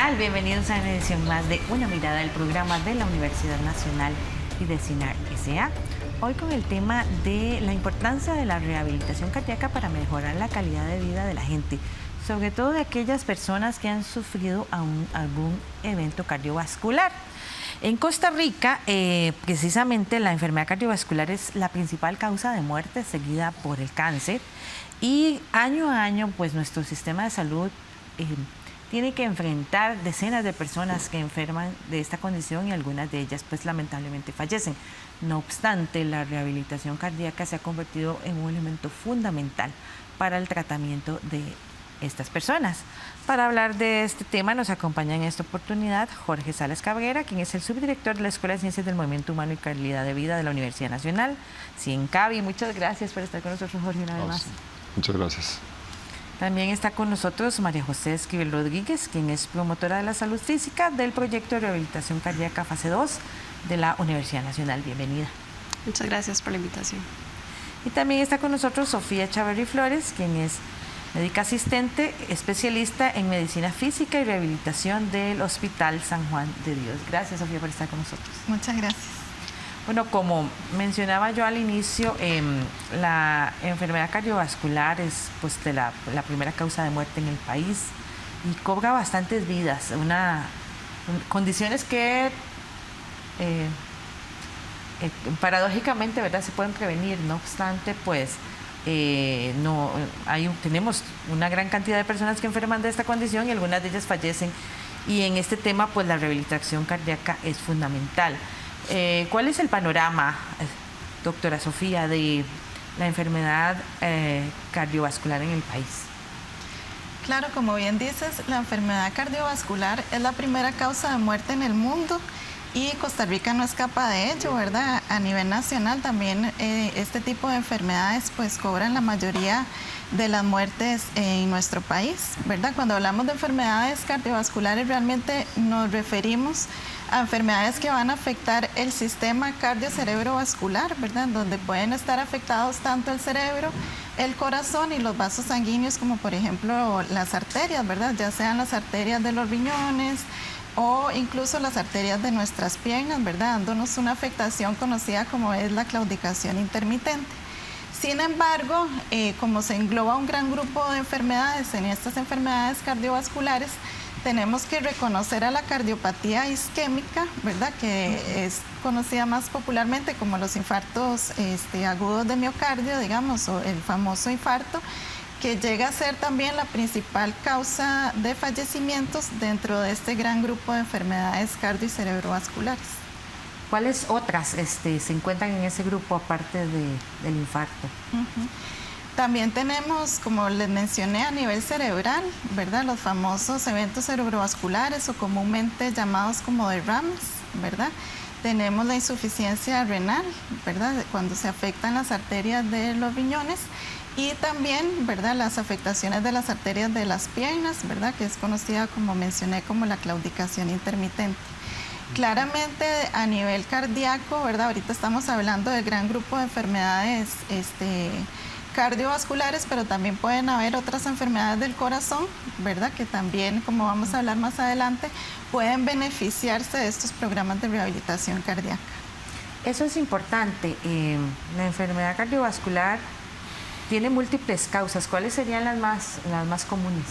tal? Bienvenidos a una edición más de Una Mirada, del programa de la Universidad Nacional y de CINAR S.A. Hoy con el tema de la importancia de la rehabilitación cardíaca para mejorar la calidad de vida de la gente, sobre todo de aquellas personas que han sufrido algún evento cardiovascular. En Costa Rica, precisamente la enfermedad cardiovascular es la principal causa de muerte, seguida por el cáncer. Y año a año, pues nuestro sistema de salud tiene que enfrentar decenas de personas que enferman de esta condición y algunas de ellas, pues lamentablemente fallecen. No obstante, la rehabilitación cardíaca se ha convertido en un elemento fundamental para el tratamiento de estas personas. Para hablar de este tema nos acompaña en esta oportunidad Jorge Salas Cabrera, quien es el subdirector de la Escuela de Ciencias del Movimiento Humano y Calidad de Vida de la Universidad Nacional, CIENCAVI. Muchas gracias por estar con nosotros, Jorge, una vez más. Muchas gracias. También está con nosotros María José Esquivel Rodríguez, quien es promotora de la salud física del proyecto de rehabilitación cardíaca fase 2 de la Universidad Nacional. Bienvenida. Muchas gracias por la invitación. Y también está con nosotros Sofía Chavarri Flores, quien es médica asistente, especialista en medicina física y rehabilitación del Hospital San Juan de Dios. Gracias, Sofía, por estar con nosotros. Muchas gracias. Bueno, como mencionaba yo al inicio, la enfermedad cardiovascular es pues, la primera causa de muerte en el país y cobra bastantes vidas. Condiciones que paradójicamente, ¿verdad?, se pueden prevenir. No obstante, pues tenemos una gran cantidad de personas que enferman de esta condición y algunas de ellas fallecen. Y en este tema, pues la rehabilitación cardíaca es fundamental. ¿Cuál es el panorama, doctora Sofía, de la enfermedad cardiovascular en el país? Claro, como bien dices, la enfermedad cardiovascular es la primera causa de muerte en el mundo y Costa Rica no escapa de ello, ¿verdad? A nivel nacional también este tipo de enfermedades pues cobran la mayoría de las muertes en nuestro país, ¿verdad? Cuando hablamos de enfermedades cardiovasculares realmente nos referimos a enfermedades que van a afectar el sistema cardio-cerebrovascular, ¿verdad? Donde pueden estar afectados tanto el cerebro, el corazón y los vasos sanguíneos, como por ejemplo las arterias, ¿verdad? Ya sean las arterias de los riñones o incluso las arterias de nuestras piernas, ¿verdad? Dándonos una afectación conocida como es la claudicación intermitente. Sin embargo, como se engloba un gran grupo de enfermedades en estas enfermedades cardiovasculares, tenemos que reconocer a la cardiopatía isquémica, ¿verdad?, que es conocida más popularmente como los infartos agudos de miocardio, digamos, o el famoso infarto, que llega a ser también la principal causa de fallecimientos dentro de este gran grupo de enfermedades cardio y cerebrovasculares. ¿Cuáles otras se encuentran en ese grupo aparte del infarto? También tenemos, como les mencioné, a nivel cerebral, ¿verdad?, los famosos eventos cerebrovasculares o comúnmente llamados como derrames, ¿verdad? Tenemos la insuficiencia renal, ¿verdad?, cuando se afectan las arterias de los riñones y también, ¿verdad?, las afectaciones de las arterias de las piernas, ¿verdad?, que es conocida, como mencioné, como la claudicación intermitente. Claramente a nivel cardíaco, ¿verdad?, ahorita estamos hablando del gran grupo de enfermedades cardiovasculares, pero también pueden haber otras enfermedades del corazón, ¿verdad?, que también, como vamos a hablar más adelante, pueden beneficiarse de estos programas de rehabilitación cardíaca. Eso es importante. La enfermedad cardiovascular tiene múltiples causas. ¿Cuáles serían las más comunes?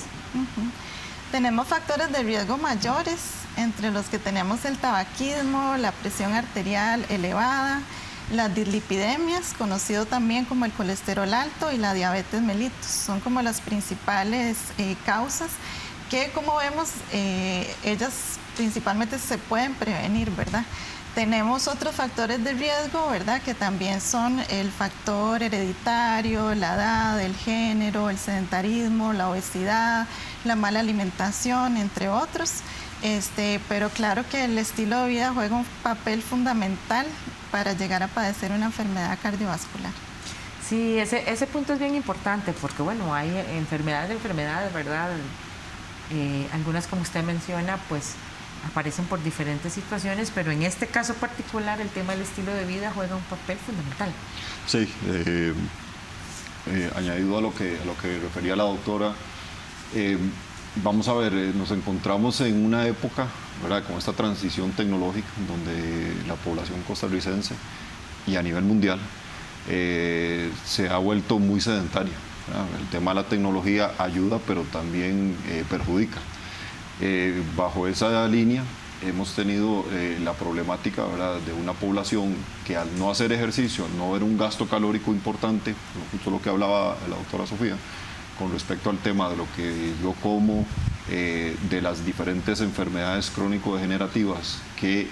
Tenemos factores de riesgo mayores, entre los que tenemos el tabaquismo, la presión arterial elevada, las dislipidemias, conocido también como el colesterol alto, y la diabetes mellitus. Son como las principales causas que, como vemos, ellas principalmente se pueden prevenir, ¿verdad? Tenemos otros factores de riesgo, ¿verdad?, que también son el factor hereditario, la edad, el género, el sedentarismo, la obesidad, la mala alimentación, entre otros. Pero claro que el estilo de vida juega un papel fundamental para llegar a padecer una enfermedad cardiovascular. Sí, ese punto es bien importante porque, bueno, hay enfermedades, ¿verdad? Algunas, como usted menciona, pues aparecen por diferentes situaciones, pero en este caso particular el tema del estilo de vida juega un papel fundamental. Sí, añadido a lo que refería la doctora, Vamos a ver, nos encontramos en una época, ¿verdad?, con esta transición tecnológica donde la población costarricense y a nivel mundial se ha vuelto muy sedentaria, ¿verdad? El tema de la tecnología ayuda, pero también perjudica. Bajo esa línea hemos tenido la problemática, ¿verdad?, de una población que al no hacer ejercicio, al no ver un gasto calórico importante, justo lo que hablaba la doctora Sofía, con respecto al tema de lo que yo como, de las diferentes enfermedades crónico-degenerativas que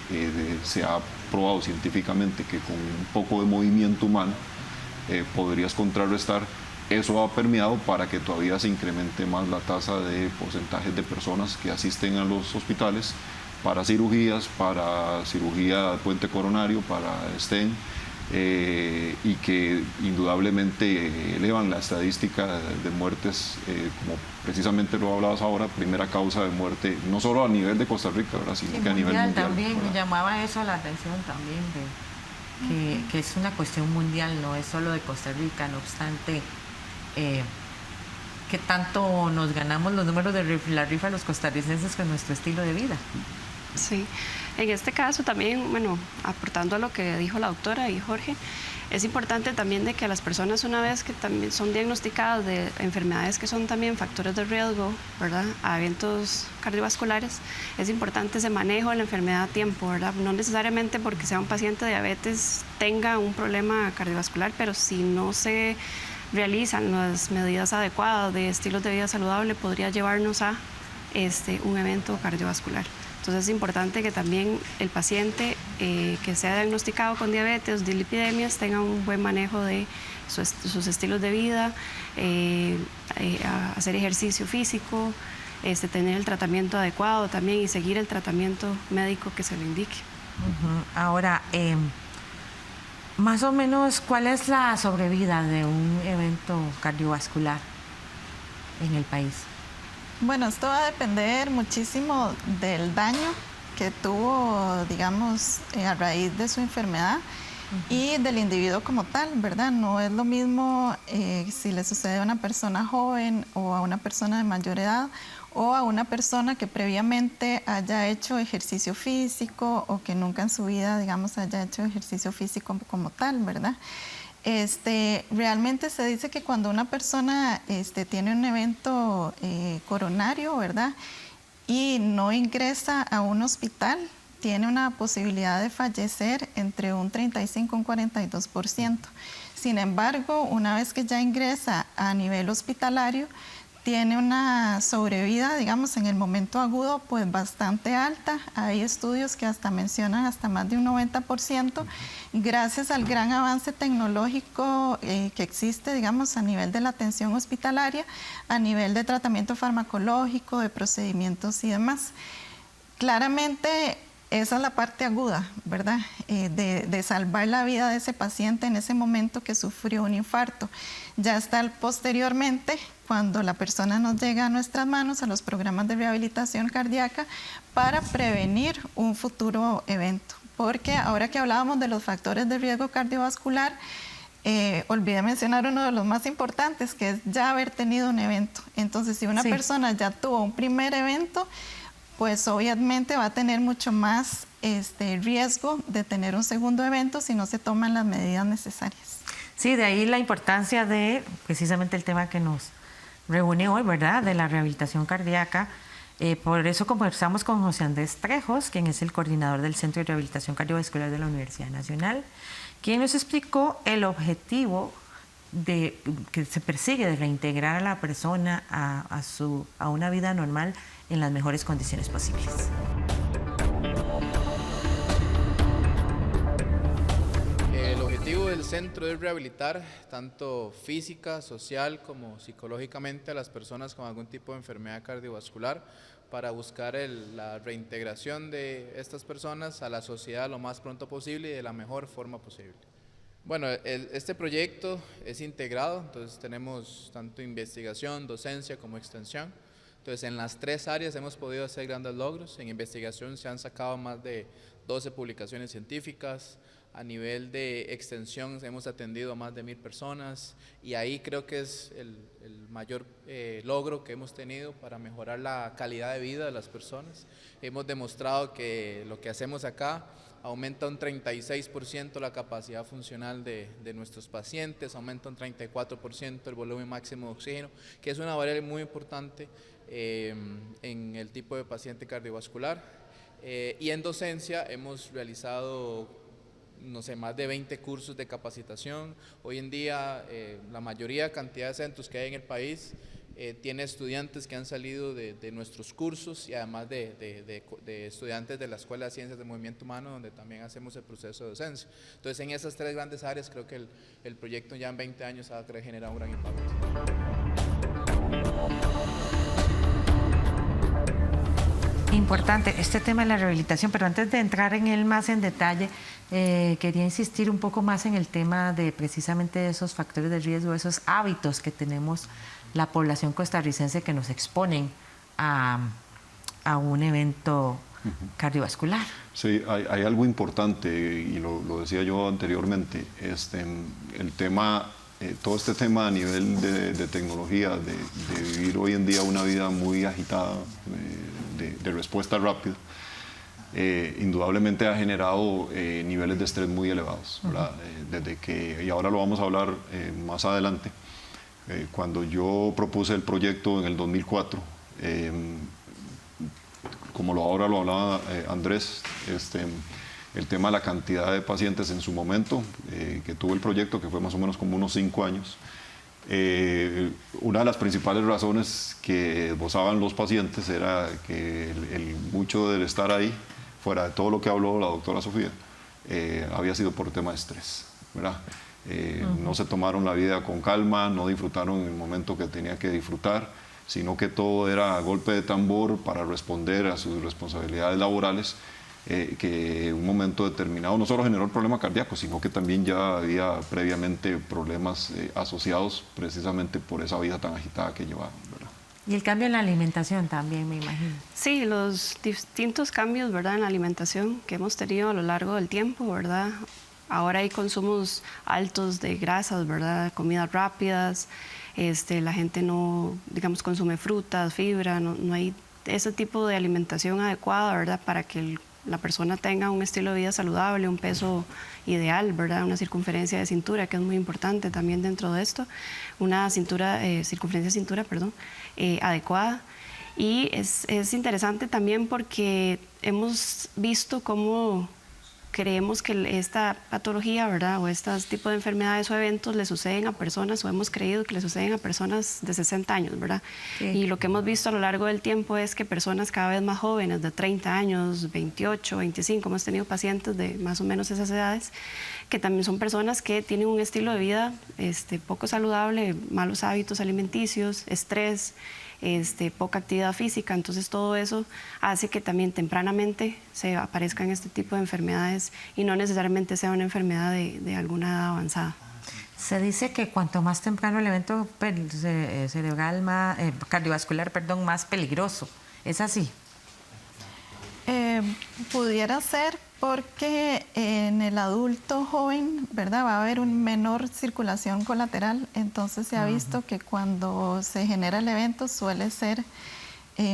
se ha probado científicamente que con un poco de movimiento humano podrías contrarrestar. Eso ha permeado para que todavía se incremente más la tasa de porcentajes de personas que asisten a los hospitales para cirugías, para cirugía de puente coronario, para stent, y que indudablemente elevan la estadística de muertes, como precisamente lo hablabas ahora, primera causa de muerte, no solo a nivel de Costa Rica, ¿verdad?, sino que a nivel mundial. También ¿verdad? me llamaba eso la atención también, que es una cuestión mundial, no es solo de Costa Rica, no obstante, que tanto nos ganamos los números de la rifa los costarricenses con nuestro estilo de vida. Sí, en este caso también, bueno, aportando a lo que dijo la doctora y Jorge, es importante también de que las personas, una vez que también son diagnosticadas de enfermedades que son también factores de riesgo, ¿verdad?, a eventos cardiovasculares, es importante ese manejo de la enfermedad a tiempo, ¿verdad? No necesariamente porque sea un paciente de diabetes tenga un problema cardiovascular, pero si no se realizan las medidas adecuadas de estilos de vida saludable, podría llevarnos a un evento cardiovascular. Entonces es importante que también el paciente que sea diagnosticado con diabetes, dislipidemias, tenga un buen manejo de sus estilos de vida, hacer ejercicio físico, tener el tratamiento adecuado también y seguir el tratamiento médico que se le indique. Ahora, más o menos, ¿cuál es la sobrevida de un evento cardiovascular en el país? Bueno, esto va a depender muchísimo del daño que tuvo, digamos, a raíz de su enfermedad y del individuo como tal, ¿verdad? No es lo mismo si le sucede a una persona joven o a una persona de mayor edad o a una persona que previamente haya hecho ejercicio físico o que nunca en su vida, digamos, haya hecho ejercicio físico como tal, ¿verdad? Realmente se dice que cuando una persona tiene un evento coronario, ¿verdad?, y no ingresa a un hospital, tiene una posibilidad de fallecer entre un 35 y un 42%. Sin embargo, una vez que ya ingresa a nivel hospitalario, tiene una sobrevida, digamos, en el momento agudo, pues bastante alta. Hay estudios que hasta mencionan hasta más de un 90%, gracias al gran avance tecnológico que existe, digamos, a nivel de la atención hospitalaria, a nivel de tratamiento farmacológico, de procedimientos y demás. Claramente, esa es la parte aguda, ¿verdad?, de salvar la vida de ese paciente en ese momento que sufrió un infarto. Ya está posteriormente, cuando la persona nos llega a nuestras manos, a los programas de rehabilitación cardíaca, para prevenir un futuro evento. Porque ahora que hablábamos de los factores de riesgo cardiovascular, olvidé mencionar uno de los más importantes, que es ya haber tenido un evento. Entonces, si una persona ya tuvo un primer evento, pues obviamente va a tener mucho más riesgo de tener un segundo evento si no se toman las medidas necesarias. Sí, de ahí la importancia de precisamente el tema que nos reúne hoy, ¿verdad?, de la rehabilitación cardíaca. Por eso conversamos con José Andrés Trejos, quien es el coordinador del Centro de Rehabilitación Cardiovascular de la Universidad Nacional, quien nos explicó el objetivo que se persigue de reintegrar a la persona a una vida normal en las mejores condiciones posibles. El objetivo del centro es rehabilitar tanto física, social como psicológicamente a las personas con algún tipo de enfermedad cardiovascular para buscar la reintegración de estas personas a la sociedad lo más pronto posible y de la mejor forma posible. Bueno, este proyecto es integrado, entonces tenemos tanto investigación, docencia como extensión. Entonces en las tres áreas hemos podido hacer grandes logros. En investigación se han sacado más de 12 publicaciones científicas, A nivel de extensión hemos atendido a más de 1000 personas y ahí creo que es el mayor logro que hemos tenido para mejorar la calidad de vida de las personas. Hemos demostrado que lo que hacemos acá aumenta un 36% la capacidad funcional de nuestros pacientes, aumenta un 34% el volumen máximo de oxígeno, que es una variable muy importante en el tipo de paciente cardiovascular. Y en docencia hemos realizado, no sé, más de 20 cursos de capacitación. Hoy en día la mayoría cantidad de centros que hay en el país tiene estudiantes que han salido de nuestros cursos y además de estudiantes de la Escuela de Ciencias del Movimiento Humano, donde también hacemos el proceso de docencia. Entonces, en esas 3 grandes áreas creo que el proyecto ya en 20 años ha generado un gran impacto. Importante este tema de la rehabilitación, pero antes de entrar en él más en detalle, quería insistir un poco más en el tema de precisamente esos factores de riesgo, esos hábitos que tenemos la población costarricense que nos exponen a un evento cardiovascular. Sí, hay algo importante y lo decía yo anteriormente, el tema, todo este tema a nivel de tecnología, de vivir hoy en día una vida muy agitada, de respuesta rápida, indudablemente ha generado niveles de estrés muy elevados, ¿verdad? Desde que, y ahora lo vamos a hablar más adelante, cuando yo propuse el proyecto en el 2004, como ahora lo hablaba Andrés, el tema de la cantidad de pacientes en su momento, que tuvo el proyecto, que fue más o menos como unos 5 años, una de las principales razones que esbozaban los pacientes era que el mucho del estar ahí, fuera de todo lo que habló la doctora Sofía, había sido por tema de estrés, ¿verdad? No se tomaron la vida con calma, no disfrutaron el momento que tenía que disfrutar, sino que todo era a golpe de tambor para responder a sus responsabilidades laborales, que en un momento determinado no solo generó el problema cardíaco, sino que también ya había previamente problemas asociados precisamente por esa vida tan agitada que llevaban, ¿verdad? Y el cambio en la alimentación también, me imagino. Sí, los distintos cambios, ¿verdad?, en la alimentación que hemos tenido a lo largo del tiempo, ¿verdad? Ahora hay consumos altos de grasas, ¿verdad?, comidas rápidas, la gente no, digamos, consume frutas, fibra, no hay ese tipo de alimentación adecuada, ¿verdad?, para que la persona tenga un estilo de vida saludable, un peso ideal, ¿verdad?, una circunferencia de cintura, que es muy importante también dentro de esto, una circunferencia de cintura, adecuada. Y es interesante también porque hemos visto cómo creemos que esta patología, ¿verdad?, o este tipo de enfermedades o eventos le suceden a personas, o hemos creído que le suceden a personas de 60 años, ¿verdad? Sí. Y lo que hemos visto a lo largo del tiempo es que personas cada vez más jóvenes, de 30 años, 28, 25, hemos tenido pacientes de más o menos esas edades, que también son personas que tienen un estilo de vida poco saludable, malos hábitos alimenticios, estrés, poca actividad física. Entonces todo eso hace que también tempranamente se aparezcan este tipo de enfermedades y no necesariamente sea una enfermedad de alguna edad avanzada. Se dice que cuanto más temprano el evento cardiovascular, más peligroso. ¿Es así? Pudiera ser porque en el adulto joven, ¿verdad?, va a haber una menor circulación colateral, entonces se ha visto que cuando se genera el evento suele ser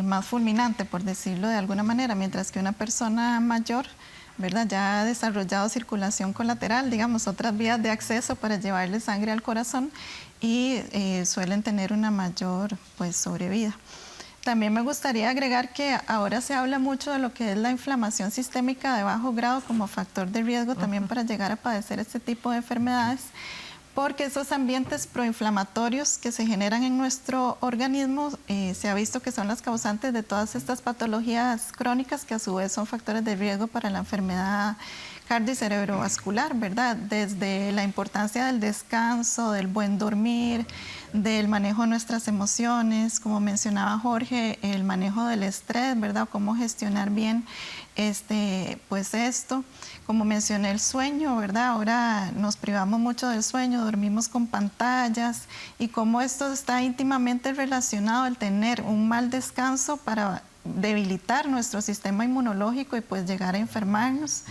más fulminante, por decirlo de alguna manera, mientras que una persona mayor, ¿verdad?, ya ha desarrollado circulación colateral, digamos, otras vías de acceso para llevarle sangre al corazón y suelen tener una mayor, sobrevida. También me gustaría agregar que ahora se habla mucho de lo que es la inflamación sistémica de bajo grado como factor de riesgo también para llegar a padecer este tipo de enfermedades, porque esos ambientes proinflamatorios que se generan en nuestro organismo se ha visto que son las causantes de todas estas patologías crónicas que a su vez son factores de riesgo para la enfermedad cardio-cerebrovascular, ¿verdad? Desde la importancia del descanso, del buen dormir, del manejo de nuestras emociones, como mencionaba Jorge, el manejo del estrés, ¿verdad? Cómo gestionar bien esto. Como mencioné, el sueño, ¿verdad? Ahora nos privamos mucho del sueño, dormimos con pantallas y cómo esto está íntimamente relacionado al tener un mal descanso para debilitar nuestro sistema inmunológico y llegar a enfermarnos.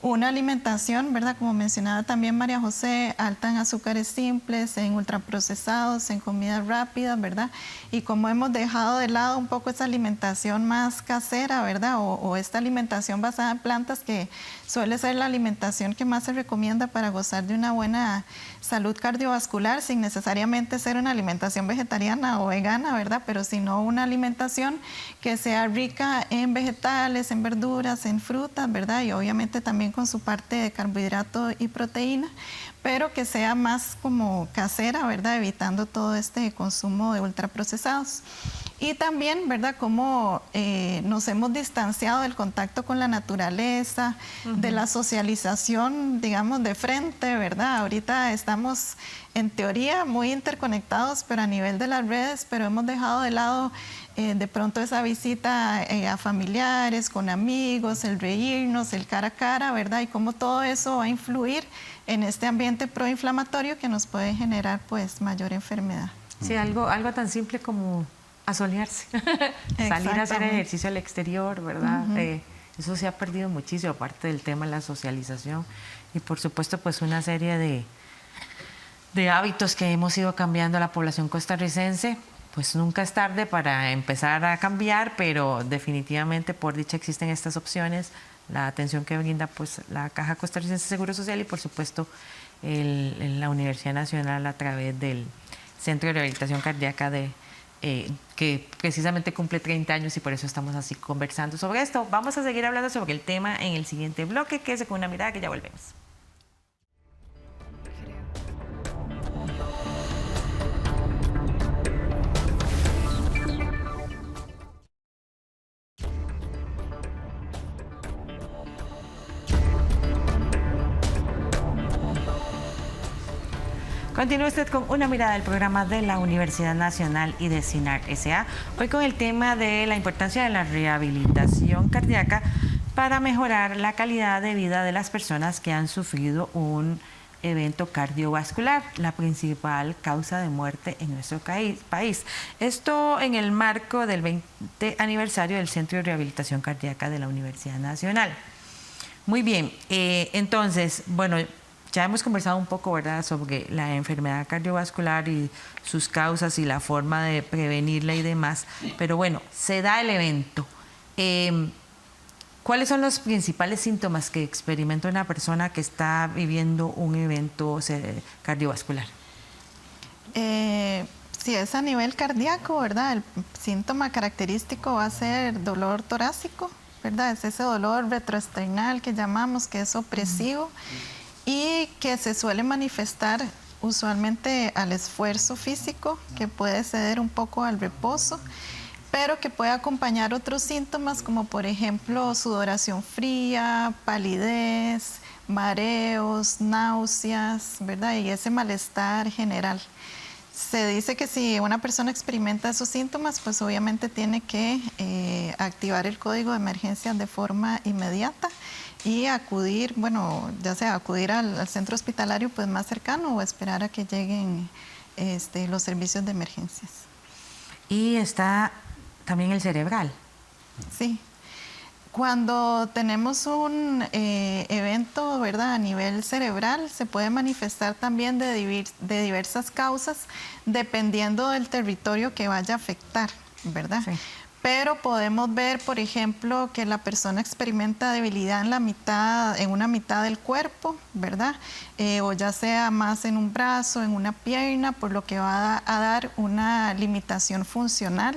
una alimentación, ¿verdad? Como mencionaba también María José, alta en azúcares simples, en ultraprocesados, en comidas rápidas, ¿verdad? Y como hemos dejado de lado un poco esa alimentación más casera, ¿verdad? O esta alimentación basada en plantas, que suele ser la alimentación que más se recomienda para gozar de una buena salud cardiovascular, sin necesariamente ser una alimentación vegetariana o vegana, ¿verdad? Pero sino una alimentación que sea rica en vegetales, en verduras, en frutas, ¿verdad? Y obviamente también con su parte de carbohidrato y proteína, pero que sea más como casera, ¿verdad? Evitando todo este consumo de ultraprocesados. Y también, ¿verdad?, como nos hemos distanciado del contacto con la naturaleza, de la socialización, digamos, de frente, ¿verdad? Ahorita estamos, en teoría, muy interconectados, pero a nivel de las redes, pero hemos dejado de lado de pronto esa visita a familiares, con amigos, el reírnos, el cara a cara, ¿verdad? Y cómo todo eso va a influir en este ambiente proinflamatorio que nos puede generar, pues, mayor enfermedad. Sí, algo tan simple como asolearse, salir a hacer ejercicio al exterior, ¿verdad? Eso se ha perdido muchísimo, aparte del tema de la socialización y por supuesto pues una serie de hábitos que hemos ido cambiando la población costarricense. Pues nunca es tarde para empezar a cambiar, pero definitivamente por dicha existen estas opciones, la atención que brinda pues la Caja Costarricense de Seguro Social y por supuesto la Universidad Nacional a través del Centro de Rehabilitación Cardíaca que precisamente cumple 30 años y por eso estamos así conversando sobre esto. Vamos a seguir hablando sobre el tema en el siguiente bloque, que es con una mirada, que ya volvemos. Continúe usted con una mirada del programa de la Universidad Nacional y de CINAR S.A. Hoy con el tema de la importancia de la rehabilitación cardíaca para mejorar la calidad de vida de las personas que han sufrido un evento cardiovascular, la principal causa de muerte en nuestro país. Esto en el marco del 20 aniversario del Centro de Rehabilitación Cardíaca de la Universidad Nacional. Muy bien, entonces, bueno, ya hemos conversado un poco, ¿verdad?, sobre la enfermedad cardiovascular y sus causas y la forma de prevenirla y demás, pero bueno, se da el evento. ¿Cuáles son los principales síntomas que experimenta una persona que está viviendo un evento cardiovascular? Si es a nivel cardíaco, ¿verdad?, el síntoma característico va a ser dolor torácico, ¿verdad? Es ese dolor retroesternal que llamamos, que es opresivo. Y que se suele manifestar usualmente al esfuerzo físico, que puede ceder un poco al reposo, pero que puede acompañar otros síntomas como por ejemplo sudoración fría, palidez, mareos, náuseas, ¿verdad? Y ese malestar general. Se dice que si una persona experimenta esos síntomas, pues obviamente tiene que activar el código de emergencia de forma inmediata y acudir, bueno, ya sea acudir al centro hospitalario pues más cercano o esperar a que lleguen los servicios de emergencias. Y está también el cerebral. Sí. Cuando tenemos un evento, ¿verdad?, a nivel cerebral, se puede manifestar también de diversas causas, dependiendo del territorio que vaya a afectar, ¿verdad? Sí. Pero podemos ver, por ejemplo, que la persona experimenta debilidad en una mitad del cuerpo, ¿verdad? O ya sea más en un brazo, en una pierna, por lo que va a dar una limitación funcional.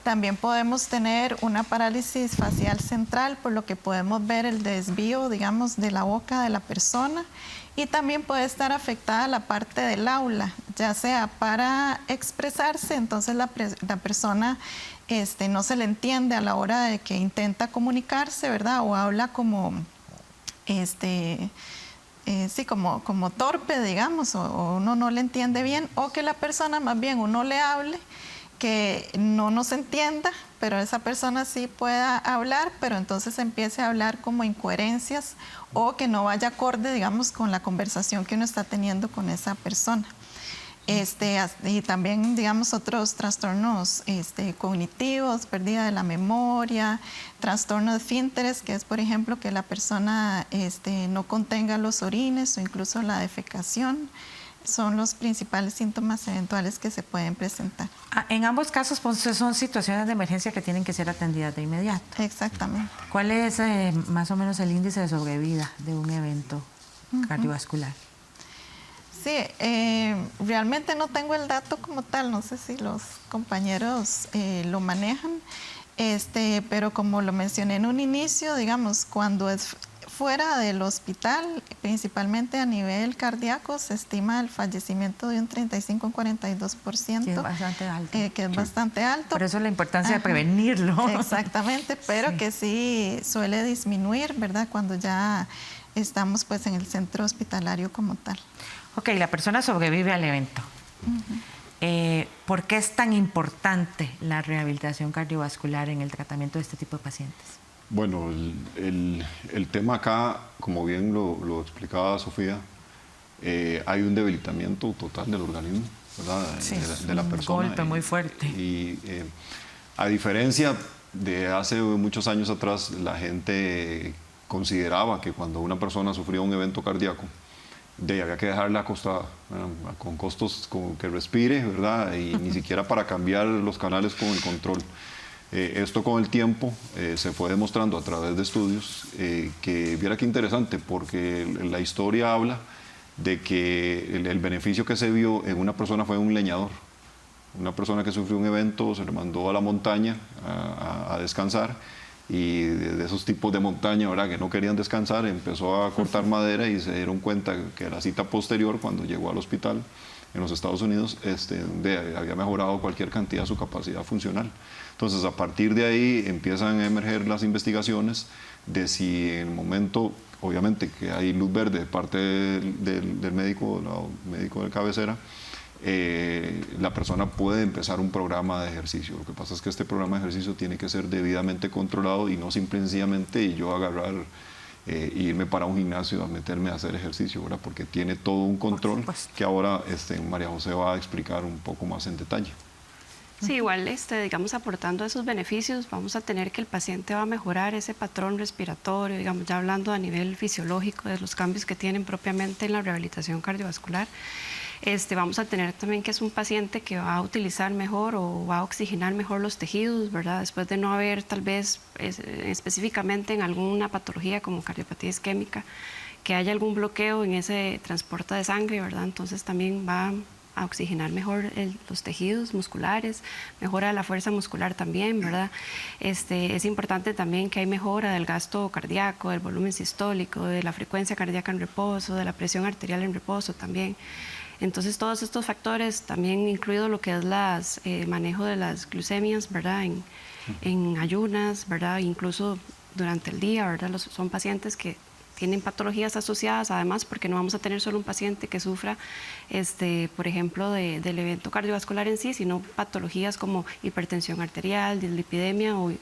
También podemos tener una parálisis facial central, por lo que podemos ver el desvío, digamos, de la boca de la persona. Y también puede estar afectada la parte del aula, ya sea para expresarse, entonces la persona no se le entiende a la hora de que intenta comunicarse, ¿verdad? O habla como, como torpe, digamos, o uno no le entiende bien, o que la persona más bien uno le hable, que no nos entienda, pero esa persona sí pueda hablar, pero entonces empiece a hablar como incoherencias o que no vaya acorde, digamos, con la conversación que uno está teniendo con esa persona. Y también, digamos, otros trastornos cognitivos, pérdida de la memoria, trastorno de esfínteres, que es, por ejemplo, que la persona no contenga los orines o incluso la defecación. Son los principales síntomas eventuales que se pueden presentar. En ambos casos pues, son situaciones de emergencia que tienen que ser atendidas de inmediato. Exactamente. ¿Cuál es más o menos el índice de sobrevida de un evento cardiovascular? Sí, realmente no tengo el dato como tal, no sé si los compañeros lo manejan, pero como lo mencioné en un inicio, digamos, cuando es fuera del hospital, principalmente a nivel cardíaco, se estima el fallecimiento de un 35 a 42%. Que es bastante alto. Que es bastante alto. Por eso la importancia de prevenirlo. Exactamente, pero que sí suele disminuir, ¿verdad? Cuando ya estamos pues en el centro hospitalario como tal. Ok, la persona sobrevive al evento. ¿Por qué es tan importante la rehabilitación cardiovascular en el tratamiento de este tipo de pacientes? Bueno, el tema acá, como bien lo explicaba Sofía, hay un debilitamiento total del organismo, ¿verdad? Sí, de la persona. Un golpe muy fuerte. Y a diferencia de hace muchos años atrás, la gente consideraba que cuando una persona sufría un evento cardíaco, había que dejarla acostada, con costos con que respire, ¿verdad? Y ni siquiera para cambiar los canales con el control. Esto con el tiempo se fue demostrando a través de estudios que, viera qué interesante, porque la historia habla de que el beneficio que se vio en una persona fue un leñador. Una persona que sufrió un evento se le mandó a la montaña a descansar, y de esos tipos de montaña, ¿verdad?, que no querían descansar, empezó a cortar madera y se dieron cuenta que la cita posterior, cuando llegó al hospital en los Estados Unidos, había mejorado cualquier cantidad su capacidad funcional. Entonces, a partir de ahí empiezan a emerger las investigaciones de si en el momento, obviamente que hay luz verde de parte del médico de cabecera, la persona puede empezar un programa de ejercicio. Lo que pasa es que este programa de ejercicio tiene que ser debidamente controlado y no simplemente yo agarrar e irme para un gimnasio a meterme a hacer ejercicio, ¿verdad? Porque tiene todo un control que ahora María José va a explicar un poco más en detalle. Sí, igual, digamos, aportando esos beneficios, vamos a tener que el paciente va a mejorar ese patrón respiratorio, digamos, ya hablando a nivel fisiológico de los cambios que tienen propiamente en la rehabilitación cardiovascular. Vamos a tener también que es un paciente que va a utilizar mejor o va a oxigenar mejor los tejidos, ¿verdad? Después de no haber tal vez específicamente en alguna patología como cardiopatía isquémica, que haya algún bloqueo en ese transporte de sangre, ¿verdad? Entonces también va a oxigenar mejor los tejidos musculares, mejora la fuerza muscular también, ¿verdad? Es importante también que hay mejora del gasto cardíaco, del volumen sistólico, de la frecuencia cardíaca en reposo, de la presión arterial en reposo también. Entonces, todos estos factores, también incluido lo que es manejo de las glucemias, ¿verdad? En ayunas, ¿verdad? Incluso durante el día, ¿verdad? Son pacientes que tienen patologías asociadas, además, porque no vamos a tener solo un paciente que sufra, por ejemplo, del evento cardiovascular en sí, sino patologías como hipertensión arterial, dislipidemia o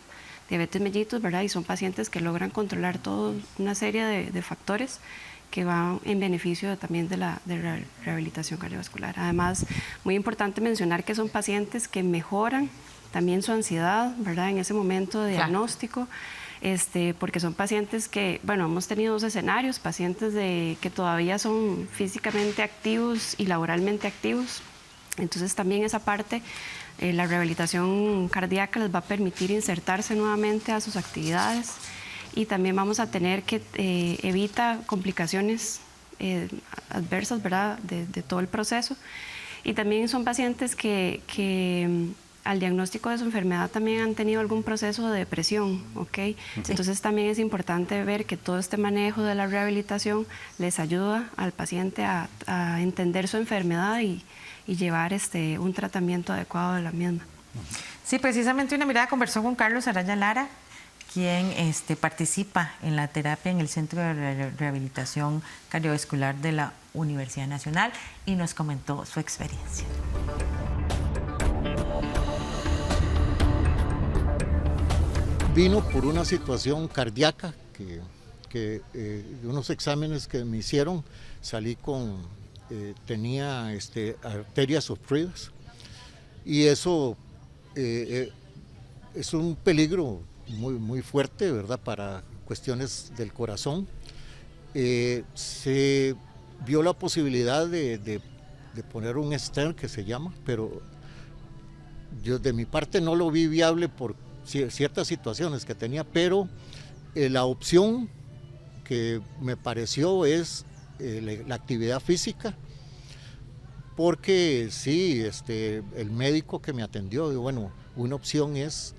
diabetes mellitus, ¿verdad? Y son pacientes que logran controlar toda una serie de factores que van en beneficio también de la rehabilitación cardiovascular. Además, muy importante mencionar que son pacientes que mejoran también su ansiedad, ¿verdad? En ese momento de diagnóstico, porque son pacientes que, bueno, hemos tenido dos escenarios, pacientes que todavía son físicamente activos y laboralmente activos. Entonces, también esa parte, la rehabilitación cardíaca les va a permitir insertarse nuevamente a sus actividades. Y también vamos a tener que evita complicaciones adversas, ¿verdad?, de todo el proceso. Y también son pacientes que al diagnóstico de su enfermedad también han tenido algún proceso de depresión, ¿ok? Sí. Entonces también es importante ver que todo este manejo de la rehabilitación les ayuda al paciente a entender su enfermedad y llevar un tratamiento adecuado de la misma. Sí, precisamente Una Mirada conversó con Carlos Araya Lara, quien participa en la terapia en el Centro de Rehabilitación Cardiovascular de la Universidad Nacional, y nos comentó su experiencia. Vino por una situación cardíaca que unos exámenes que me hicieron salí con tenía arterias obstruidas y eso es un peligro muy fuerte, ¿verdad?, para cuestiones del corazón. Se vio la posibilidad de poner un stent, que se llama, pero yo de mi parte no lo vi viable por ciertas situaciones que tenía, pero la opción que me pareció es la actividad física, porque sí, el médico que me atendió, bueno, una opción es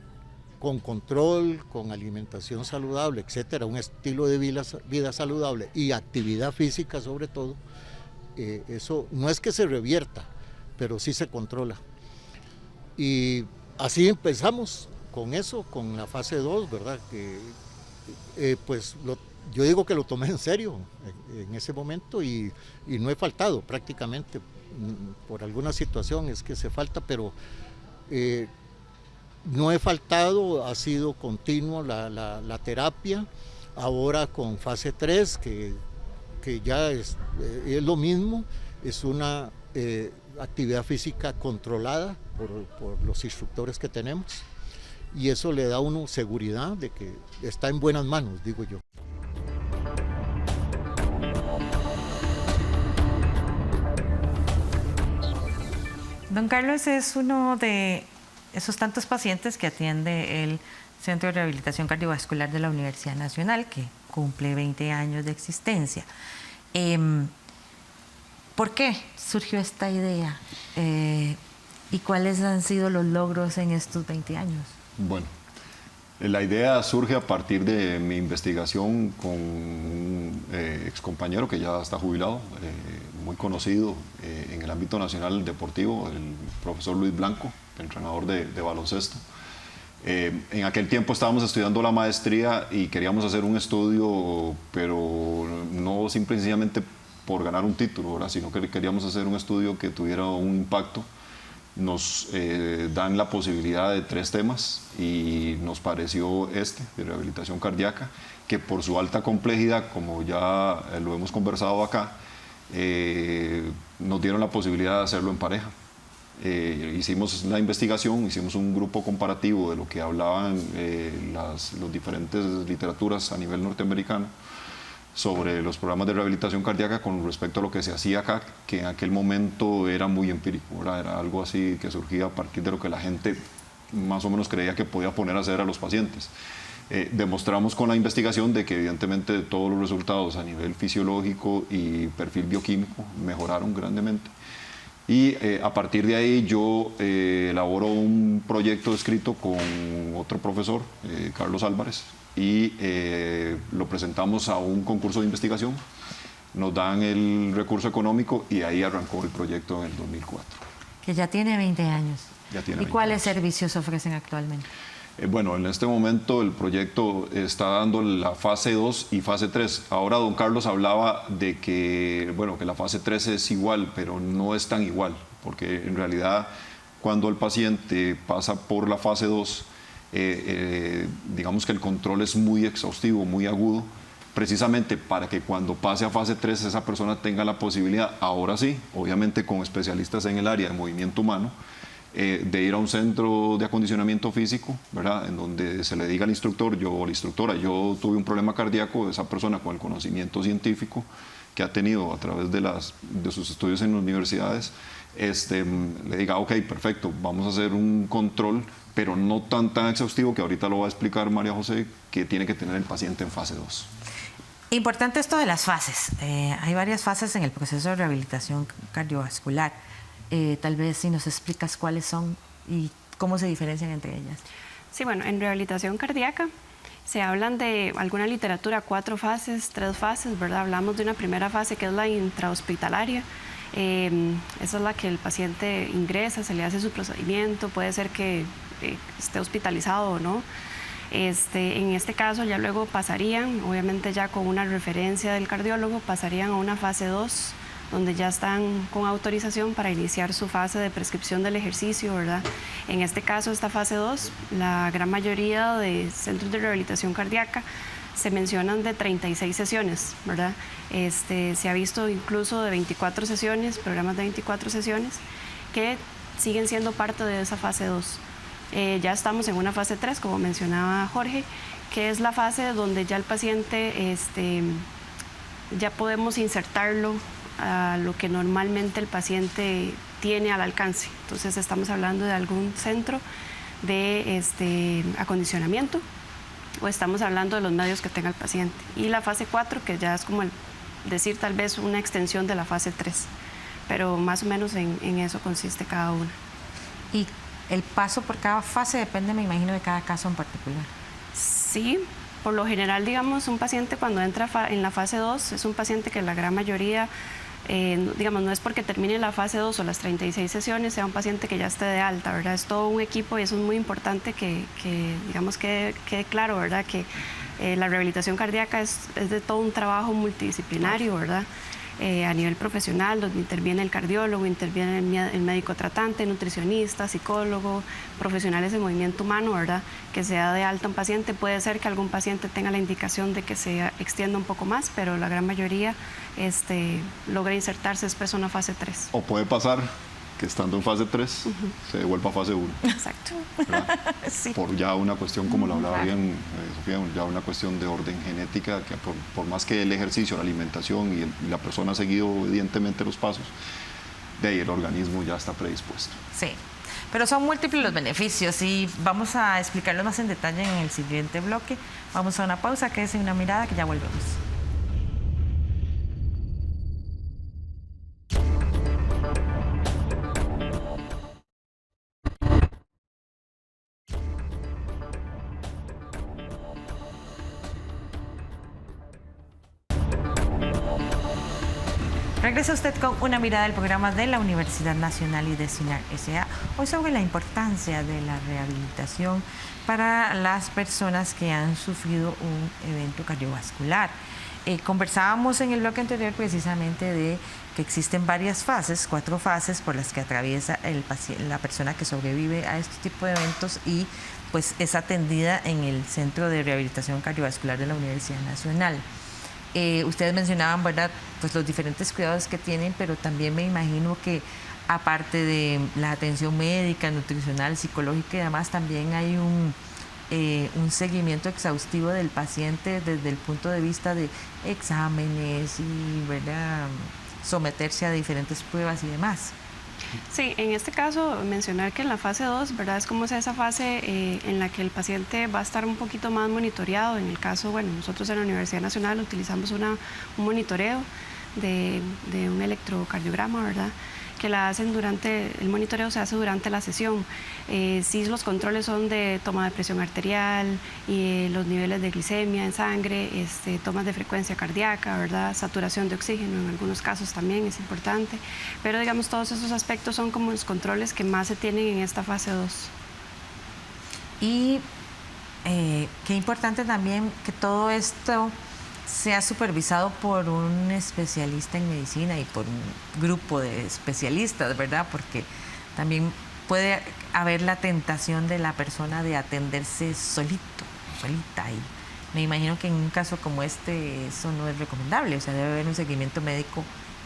con control, con alimentación saludable, etcétera, un estilo de vida saludable y actividad física sobre todo, eso no es que se revierta, pero sí se controla. Y así empezamos con eso, con la fase 2, ¿verdad? Pues yo digo que lo tomé en serio en ese momento y no he faltado prácticamente. Por alguna situación es que se falta, pero no he faltado, ha sido continuo la terapia. Ahora con fase 3, que ya es lo mismo, es una actividad física controlada por los instructores que tenemos, y eso le da a uno seguridad de que está en buenas manos, digo yo. Don Carlos es uno de esos tantos pacientes que atiende el Centro de Rehabilitación Cardiovascular de la Universidad Nacional, que cumple 20 años de existencia. ¿Por qué surgió esta idea? ¿Y cuáles han sido los logros en estos 20 años? Bueno, la idea surge a partir de mi investigación con un excompañero que ya está jubilado, muy conocido en el ámbito nacional deportivo, el profesor Luis Blanco, entrenador de baloncesto. En aquel tiempo estábamos estudiando la maestría y queríamos hacer un estudio, pero no simple y sencillamente por ganar un título, ¿verdad?, sino que queríamos hacer un estudio que tuviera un impacto. Nos dan la posibilidad de 3 temas y nos pareció de rehabilitación cardíaca, que por su alta complejidad, como ya lo hemos conversado acá, nos dieron la posibilidad de hacerlo en pareja. Hicimos la investigación, hicimos un grupo comparativo de lo que hablaban las diferentes literaturas a nivel norteamericano sobre los programas de rehabilitación cardíaca con respecto a lo que se hacía acá, que en aquel momento era muy empírico, ¿verdad? Era algo así que surgía a partir de lo que la gente más o menos creía que podía poner a hacer a los pacientes. Demostramos con la investigación de que evidentemente todos los resultados a nivel fisiológico y perfil bioquímico mejoraron grandemente. Y a partir de ahí yo elaboro un proyecto escrito con otro profesor, Carlos Álvarez, y lo presentamos a un concurso de investigación, nos dan el recurso económico y ahí arrancó el proyecto en el 2004. Que ya tiene 20 años. Ya tiene 20 ¿Y cuáles años. servicios ofrecen actualmente? Bueno, en este momento el proyecto está dando la fase 2 y fase 3. Ahora don Carlos hablaba de que, bueno, que la fase 3 es igual, pero no es tan igual, porque en realidad cuando el paciente pasa por la fase 2, digamos que el control es muy exhaustivo, muy agudo, precisamente para que cuando pase a fase 3 esa persona tenga la posibilidad, ahora sí, obviamente con especialistas en el área de movimiento humano, de ir a un centro de acondicionamiento físico, ¿verdad?, en donde se le diga al instructor o la instructora, yo tuve un problema cardíaco, esa persona con el conocimiento científico que ha tenido a través de sus estudios en las universidades, le diga, ok, perfecto, vamos a hacer un control, pero no tan exhaustivo, que ahorita lo va a explicar María José, que tiene que tener el paciente en fase 2. Importante esto de las fases. Hay varias fases en el proceso de rehabilitación cardiovascular. Tal vez si nos explicas cuáles son y cómo se diferencian entre ellas. Sí, bueno, en rehabilitación cardíaca se hablan de alguna literatura, 4 fases, 3 fases, ¿verdad? Hablamos de una primera fase que es la intrahospitalaria. Esa es la que el paciente ingresa, se le hace su procedimiento, puede ser que esté hospitalizado o no. En este caso ya luego pasarían, obviamente ya con una referencia del cardiólogo, pasarían a una fase 2, donde ya están con autorización para iniciar su fase de prescripción del ejercicio, ¿verdad? En este caso, esta fase 2, la gran mayoría de centros de rehabilitación cardíaca se mencionan de 36 sesiones, ¿verdad? Se ha visto incluso de 24 sesiones, programas de 24 sesiones, que siguen siendo parte de esa fase 2. Ya estamos en una fase 3, como mencionaba Jorge, que es la fase donde ya el paciente, ya podemos insertarlo a lo que normalmente el paciente tiene al alcance. Entonces estamos hablando de algún centro de acondicionamiento, o estamos hablando de los medios que tenga el paciente. Y la fase 4, que ya es como decir tal vez una extensión de la fase 3, pero más o menos en eso consiste cada una. Y el paso por cada fase depende, me imagino, de cada caso en particular. Sí, por lo general, digamos, un paciente cuando entra en la fase 2 es un paciente que la gran mayoría, digamos, no es porque termine la fase 2 o las 36 sesiones, sea un paciente que ya esté de alta, ¿verdad? Es todo un equipo y eso es muy importante que digamos, quede claro, ¿verdad? Que la rehabilitación cardíaca es de todo un trabajo multidisciplinario, ¿verdad? A nivel profesional, donde interviene el cardiólogo, interviene el médico tratante, nutricionista, psicólogo, profesionales de movimiento humano, ¿verdad? Que sea de alta un paciente. Puede ser que algún paciente tenga la indicación de que se extienda un poco más, pero la gran mayoría logra insertarse después en una fase 3. O puede pasar que estando en fase 3 se devuelva a fase 1. Exacto. Sí. Por ya una cuestión, como lo hablaba bien Sofía, ya una cuestión de orden genética, que por más que el ejercicio, la alimentación y la persona ha seguido obedientemente los pasos, de ahí el organismo ya está predispuesto. Sí, pero son múltiples los beneficios y vamos a explicarlos más en detalle en el siguiente bloque. Vamos a una pausa, quédese en Una Mirada, que ya volvemos. Regresa usted con Una Mirada del programa de la Universidad Nacional y de CINAR S.A. Hoy sobre la importancia de la rehabilitación para las personas que han sufrido un evento cardiovascular. Conversábamos en el bloque anterior precisamente de que existen varias fases, 4 fases por las que atraviesa la persona que sobrevive a este tipo de eventos y pues es atendida en el Centro de Rehabilitación Cardiovascular de la Universidad Nacional. Ustedes mencionaban, ¿verdad?, pues los diferentes cuidados que tienen, pero también me imagino que aparte de la atención médica, nutricional, psicológica y demás, también hay un seguimiento exhaustivo del paciente desde el punto de vista de exámenes y, ¿verdad?, someterse a diferentes pruebas y demás. Sí, en este caso mencionar que en la fase 2, ¿verdad? Es como esa fase en la que el paciente va a estar un poquito más monitoreado. En el caso, bueno, nosotros en la Universidad Nacional utilizamos un monitoreo de un electrocardiograma, ¿verdad? Que la hacen el monitoreo se hace durante la sesión. Sí, los controles son de toma de presión arterial, y los niveles de glicemia en sangre, tomas de frecuencia cardíaca, ¿verdad? Saturación de oxígeno en algunos casos también es importante, pero digamos todos esos aspectos son como los controles que más se tienen en esta fase 2. Y qué importante también que todo esto sea supervisado por un especialista en medicina y por un grupo de especialistas, ¿verdad? Porque también puede haber la tentación de la persona de atenderse solita. Y me imagino que en un caso como este eso no es recomendable. O sea, debe haber un seguimiento médico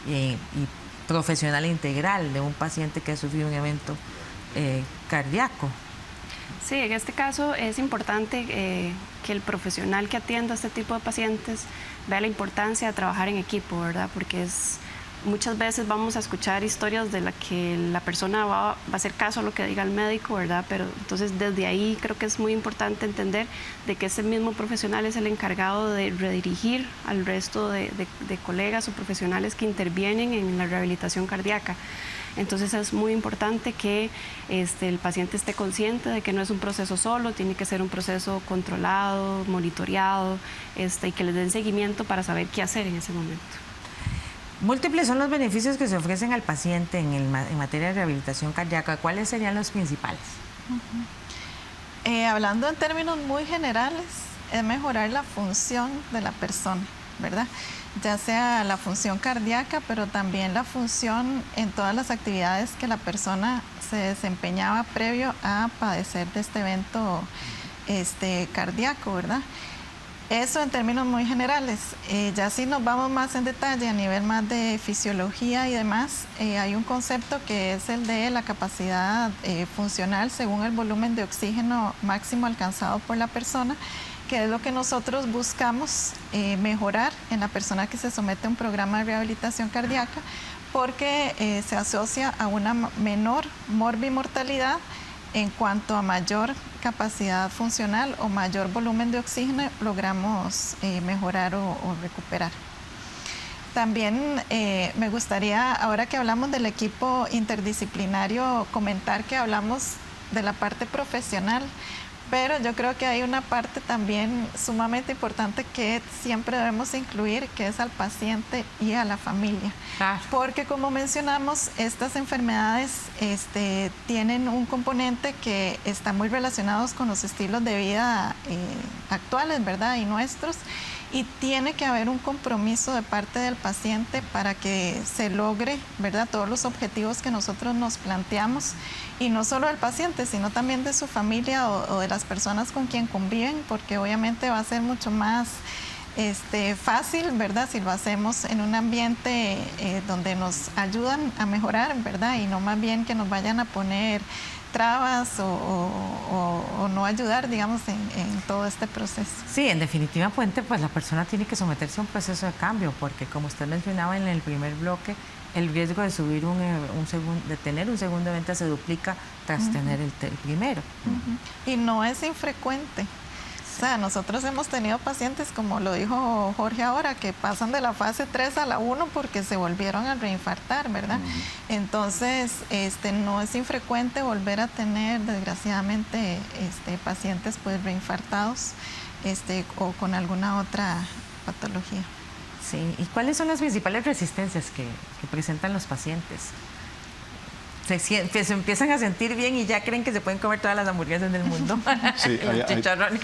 y profesional integral de un paciente que ha sufrido un evento cardíaco. Sí, en este caso es importante que el profesional que atienda a este tipo de pacientes vea la importancia de trabajar en equipo, ¿verdad? Porque muchas veces vamos a escuchar historias de la que la persona va a hacer caso a lo que diga el médico, ¿verdad? Pero entonces desde ahí creo que es muy importante entender de que ese mismo profesional es el encargado de redirigir al resto de colegas o profesionales que intervienen en la rehabilitación cardíaca. Entonces es muy importante que el paciente esté consciente de que no es un proceso solo, tiene que ser un proceso controlado, monitoreado, y que les den seguimiento para saber qué hacer en ese momento. Múltiples son los beneficios que se ofrecen al paciente en materia de rehabilitación cardíaca. ¿Cuáles serían los principales? Hablando en términos muy generales, es mejorar la función de la persona, ¿verdad? Ya sea la función cardíaca, pero también la función en todas las actividades que la persona se desempeñaba previo a padecer de este evento cardíaco, ¿verdad? Eso en términos muy generales. Ya si nos vamos más en detalle a nivel más de fisiología y demás, hay un concepto que es el de la capacidad funcional según el volumen de oxígeno máximo alcanzado por la persona, que es lo que nosotros buscamos mejorar en la persona que se somete a un programa de rehabilitación cardíaca, porque se asocia a una menor morbimortalidad en cuanto a mayor capacidad funcional o mayor volumen de oxígeno logramos mejorar o recuperar. También me gustaría, ahora que hablamos del equipo interdisciplinario, comentar que hablamos de la parte profesional, pero yo creo que hay una parte también sumamente importante que siempre debemos incluir, que es al paciente y a la familia. Claro. Porque como mencionamos, estas enfermedades tienen un componente que está muy relacionado con los estilos de vida actuales, ¿verdad? Y nuestros. Y tiene que haber un compromiso de parte del paciente para que se logre, ¿verdad?, todos los objetivos que nosotros nos planteamos, y no solo del paciente, sino también de su familia o de las personas con quien conviven, porque obviamente va a ser mucho más fácil, ¿verdad?, si lo hacemos en un ambiente donde nos ayudan a mejorar, ¿verdad?, y no más bien que nos vayan a poner trabas o no ayudar, digamos, en todo este proceso. Sí, en definitiva, Puente, pues la persona tiene que someterse a un proceso de cambio, porque como usted mencionaba en el primer bloque, el riesgo de subir de tener un segundo evento se duplica tras tener el primero. Y no es infrecuente. O sea, nosotros hemos tenido pacientes, como lo dijo Jorge ahora, que pasan de la fase 3 a la 1 porque se volvieron a reinfartar, ¿verdad? Entonces, no es infrecuente volver a tener, desgraciadamente, pacientes pues reinfartados o con alguna otra patología. Sí, ¿y cuáles son las principales resistencias que presentan los pacientes? Se empiezan a sentir bien y ya creen que se pueden comer todas las hamburguesas del mundo. Sí, los chicharrones.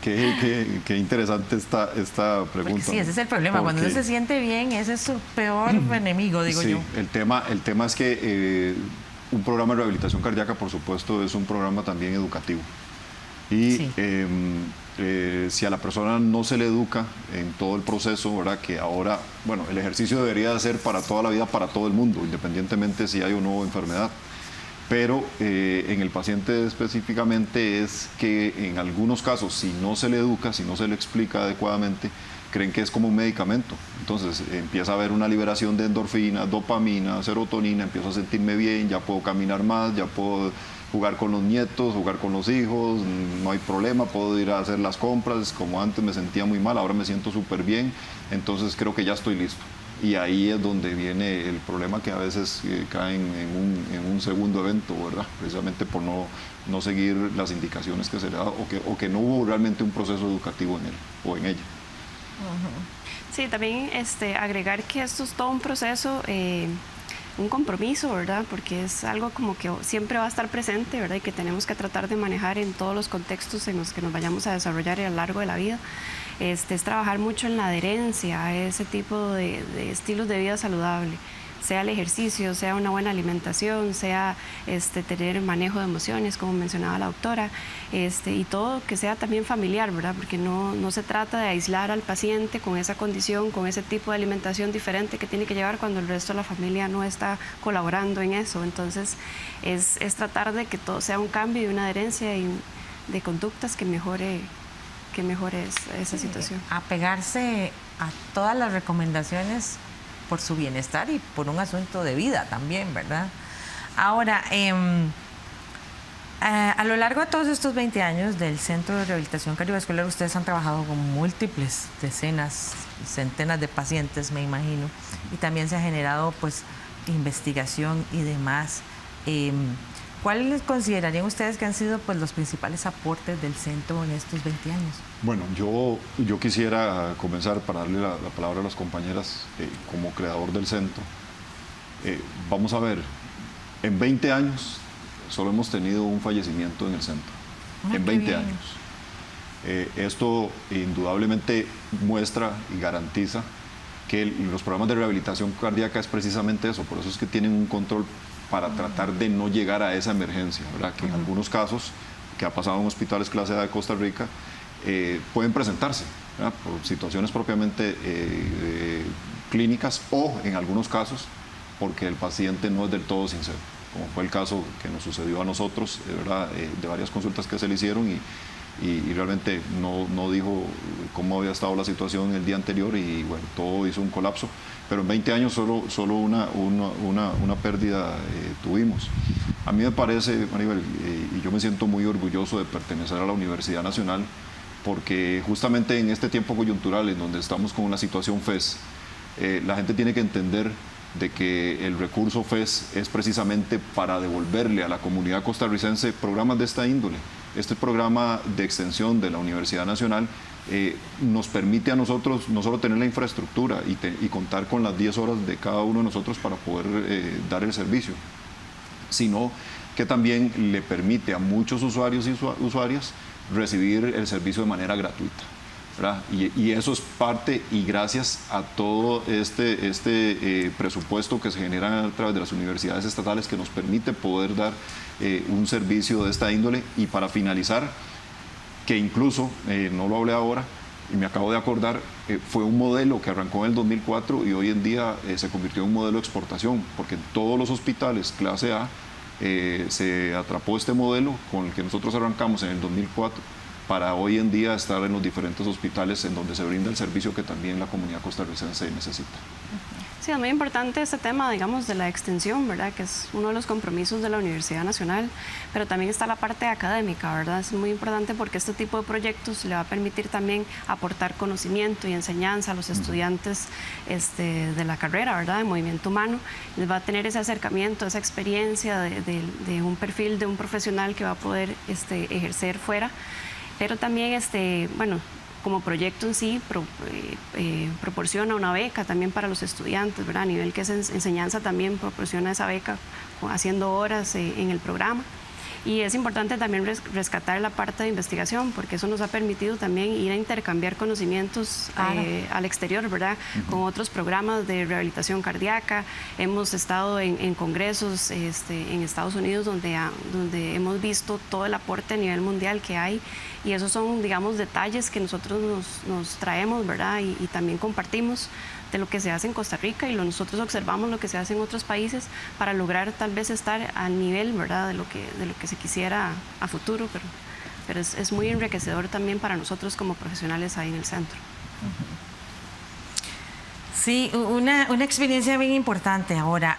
qué interesante esta pregunta. Porque sí, ese es el problema. Cuando uno se siente bien, ese es su peor enemigo, digo yo. El tema es que un programa de rehabilitación cardíaca, por supuesto, es un programa también educativo. Y Sí. Si a la persona no se le educa en todo el proceso, ¿verdad?, que ahora, bueno, el ejercicio debería de ser para toda la vida, para todo el mundo, independientemente si hay o no enfermedad. Pero en el paciente específicamente es que en algunos casos, si no se le educa, si no se le explica adecuadamente, creen que es como un medicamento. Entonces empieza a haber una liberación de endorfina, dopamina, serotonina, empiezo a sentirme bien, ya puedo caminar más, ya puedo jugar con los nietos, jugar con los hijos, no hay problema, puedo ir a hacer las compras, como antes me sentía muy mal, ahora me siento súper bien, entonces creo que ya estoy listo. Y ahí es donde viene el problema, que a veces caen en un segundo evento, ¿verdad? Precisamente por no seguir las indicaciones que se le da o que no hubo realmente un proceso educativo en él o en ella. Sí, también agregar que esto es todo un proceso, un compromiso, ¿verdad? Porque es algo como que siempre va a estar presente, ¿verdad? Y que tenemos que tratar de manejar en todos los contextos en los que nos vayamos a desarrollar a lo largo de la vida. Es trabajar mucho en la adherencia a ese tipo de estilos de vida saludable, sea el ejercicio, sea una buena alimentación, sea tener manejo de emociones, como mencionaba la doctora, y todo que sea también familiar, ¿verdad? Porque no se trata de aislar al paciente con esa condición, con ese tipo de alimentación diferente que tiene que llevar cuando el resto de la familia no está colaborando en eso. Entonces, es tratar de que todo sea un cambio y una adherencia y de conductas que mejore esa situación. Apegarse a todas las recomendaciones por su bienestar y por un asunto de vida también, ¿verdad? Ahora, a lo largo de todos estos 20 años del Centro de Rehabilitación Cardiovascular, ustedes han trabajado con múltiples decenas, centenas de pacientes, me imagino, y también se ha generado, pues, investigación y demás. ¿Cuáles considerarían ustedes que han sido, pues, los principales aportes del centro en estos 20 años? Bueno, yo quisiera comenzar para darle la palabra a las compañeras como creador del centro. Vamos a ver, en 20 años solo hemos tenido un fallecimiento en el centro. En 20 años. Esto indudablemente muestra y garantiza que los programas de rehabilitación cardíaca es precisamente eso, por eso es que tienen un control para tratar de no llegar a esa emergencia, ¿verdad? Que en algunos casos, que ha pasado en hospitales clase A de Costa Rica, pueden presentarse, ¿verdad? Por situaciones propiamente clínicas o en algunos casos porque el paciente no es del todo sincero, como fue el caso que nos sucedió a nosotros, ¿verdad? De varias consultas que se le hicieron y realmente no dijo cómo había estado la situación el día anterior y bueno, todo hizo un colapso, pero en 20 años solo una pérdida tuvimos. A mí me parece, Maribel, y yo me siento muy orgulloso de pertenecer a la Universidad Nacional, porque justamente en este tiempo coyuntural en donde estamos con una situación FES, la gente tiene que entender de que el recurso FES es precisamente para devolverle a la comunidad costarricense programas de esta índole. Este programa de extensión de la Universidad Nacional nos permite a nosotros no solo tener la infraestructura y contar con las 10 horas de cada uno de nosotros para poder dar el servicio, sino que también le permite a muchos usuarios y usuarias recibir el servicio de manera gratuita, ¿verdad? Y eso es parte y gracias a todo este presupuesto que se genera a través de las universidades estatales que nos permite poder dar un servicio de esta índole. Y para finalizar, que incluso, no lo hablé ahora y me acabo de acordar, fue un modelo que arrancó en el 2004 y hoy en día se convirtió en un modelo de exportación, porque en todos los hospitales clase A se atrapó este modelo con el que nosotros arrancamos en el 2004 para hoy en día estar en los diferentes hospitales en donde se brinda el servicio que también la comunidad costarricense necesita. Sí, es muy importante este tema, digamos, de la extensión, ¿verdad? Que es uno de los compromisos de la Universidad Nacional, pero también está la parte académica, ¿verdad? Es muy importante porque este tipo de proyectos le va a permitir también aportar conocimiento y enseñanza a los estudiantes de la carrera, ¿verdad? De movimiento humano. Les va a tener ese acercamiento, esa experiencia de un perfil de un profesional que va a poder ejercer fuera, pero también, bueno, como proyecto en sí proporciona una beca también para los estudiantes, ¿verdad? A nivel que es enseñanza también proporciona esa beca haciendo horas en el programa. Y es importante también rescatar la parte de investigación, porque eso nos ha permitido también ir a intercambiar conocimientos al exterior, ¿verdad? Con otros programas de rehabilitación cardíaca. Hemos estado en congresos en Estados Unidos donde hemos visto todo el aporte a nivel mundial que hay. Y esos son, digamos, detalles que nosotros nos traemos, ¿verdad? Y también compartimos de lo que se hace en Costa Rica y nosotros observamos lo que se hace en otros países para lograr tal vez estar al nivel, ¿verdad? de lo que se quisiera a futuro, pero es muy enriquecedor también para nosotros como profesionales ahí en el centro. Sí, una experiencia bien importante. Ahora,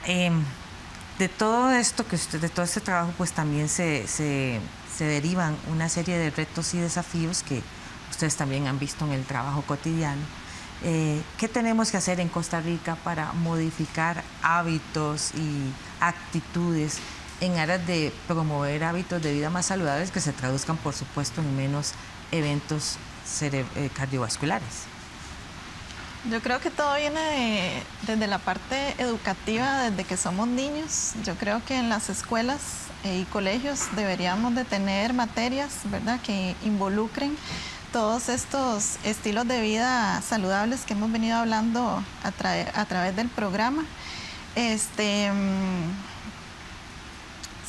de todo esto, de todo este trabajo, pues también se derivan una serie de retos y desafíos que ustedes también han visto en el trabajo cotidiano. ¿Qué tenemos que hacer en Costa Rica para modificar hábitos y actitudes en aras de promover hábitos de vida más saludables que se traduzcan, por supuesto, en menos eventos cardiovasculares? Yo creo que todo viene desde la parte educativa, desde que somos niños. Yo creo que en las escuelas y colegios deberíamos de tener materias, ¿verdad?, que involucren todos estos estilos de vida saludables que hemos venido hablando a través del programa.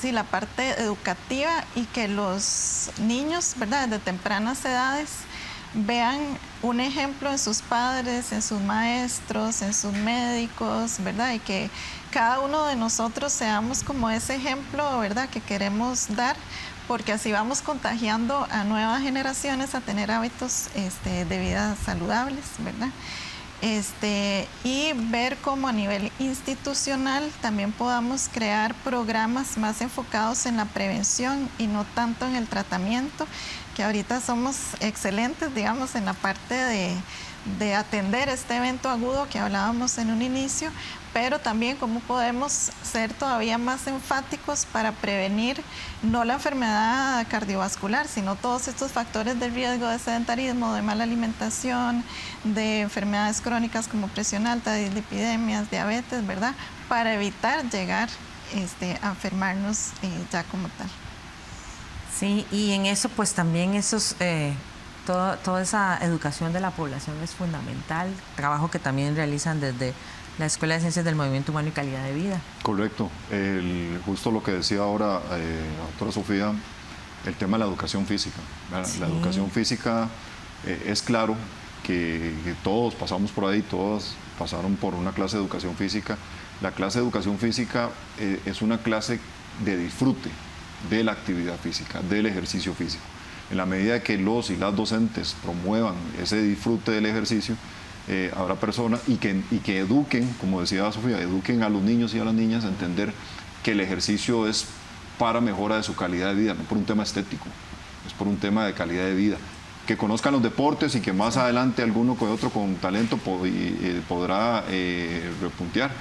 Sí, la parte educativa y que los niños, ¿verdad?, desde tempranas edades vean un ejemplo en sus padres, en sus maestros, en sus médicos, ¿verdad? Y que cada uno de nosotros seamos como ese ejemplo, ¿verdad?, que queremos dar, porque así vamos contagiando a nuevas generaciones a tener hábitos de vida saludables, ¿verdad? Y ver cómo a nivel institucional también podamos crear programas más enfocados en la prevención y no tanto en el tratamiento, que ahorita somos excelentes, digamos, en la parte de atender este evento agudo que hablábamos en un inicio, pero también cómo podemos ser todavía más enfáticos para prevenir no la enfermedad cardiovascular, sino todos estos factores de riesgo de sedentarismo, de mala alimentación, de enfermedades crónicas como presión alta, dislipidemias, diabetes, ¿verdad?, para evitar llegar a enfermarnos ya como tal. Sí, y en eso pues también toda esa educación de la población es fundamental, trabajo que también realizan desde la Escuela de Ciencias del Movimiento Humano y Calidad de Vida. Correcto, justo lo que decía ahora la doctora Sofía, el tema de la educación física. Sí. La educación física es claro que todos pasamos por ahí, todas pasaron por una clase de educación física. La clase de educación física es una clase de disfrute de la actividad física, del ejercicio físico. En la medida que los y las docentes promuevan ese disfrute del ejercicio, habrá personas y que eduquen, como decía Sofía, eduquen a los niños y a las niñas a entender que el ejercicio es para mejora de su calidad de vida, no por un tema estético, es por un tema de calidad de vida. Que conozcan los deportes y que más adelante alguno que otro con talento podrá repuntear,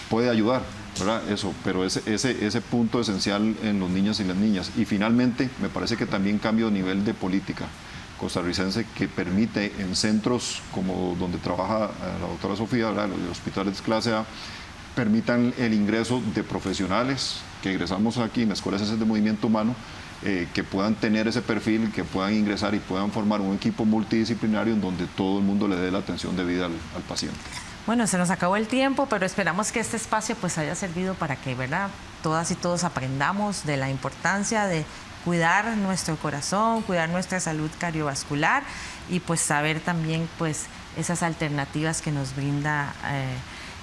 puede ayudar, ¿verdad? Eso, pero ese punto esencial en los niños y las niñas. Y finalmente, me parece que también cambio de nivel de política costarricense que permite en centros como donde trabaja la doctora Sofía, ¿verdad? Los hospitales clase A, permitan el ingreso de profesionales que ingresamos aquí en la Escuela de Ciencias de Movimiento Humano, que puedan tener ese perfil, que puedan ingresar y puedan formar un equipo multidisciplinario en donde todo el mundo le dé la atención debida al paciente. Bueno, se nos acabó el tiempo, pero esperamos que este espacio pues haya servido para que, ¿verdad?, todas y todos aprendamos de la importancia de cuidar nuestro corazón, cuidar nuestra salud cardiovascular y pues saber también pues esas alternativas que nos brinda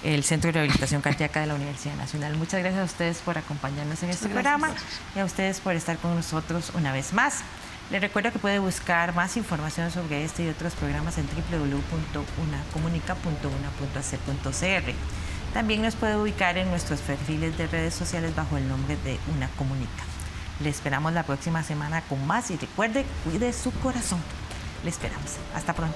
el Centro de Rehabilitación Cardíaca de la Universidad Nacional. Muchas gracias a ustedes por acompañarnos en este programa y a ustedes por estar con nosotros una vez más. Les recuerdo que puede buscar más información sobre este y otros programas en www.unacomunica.una.ac.cr. También nos puede ubicar en nuestros perfiles de redes sociales bajo el nombre de Una Comunica. Le esperamos la próxima semana con más y recuerde, cuide su corazón. Le esperamos. Hasta pronto.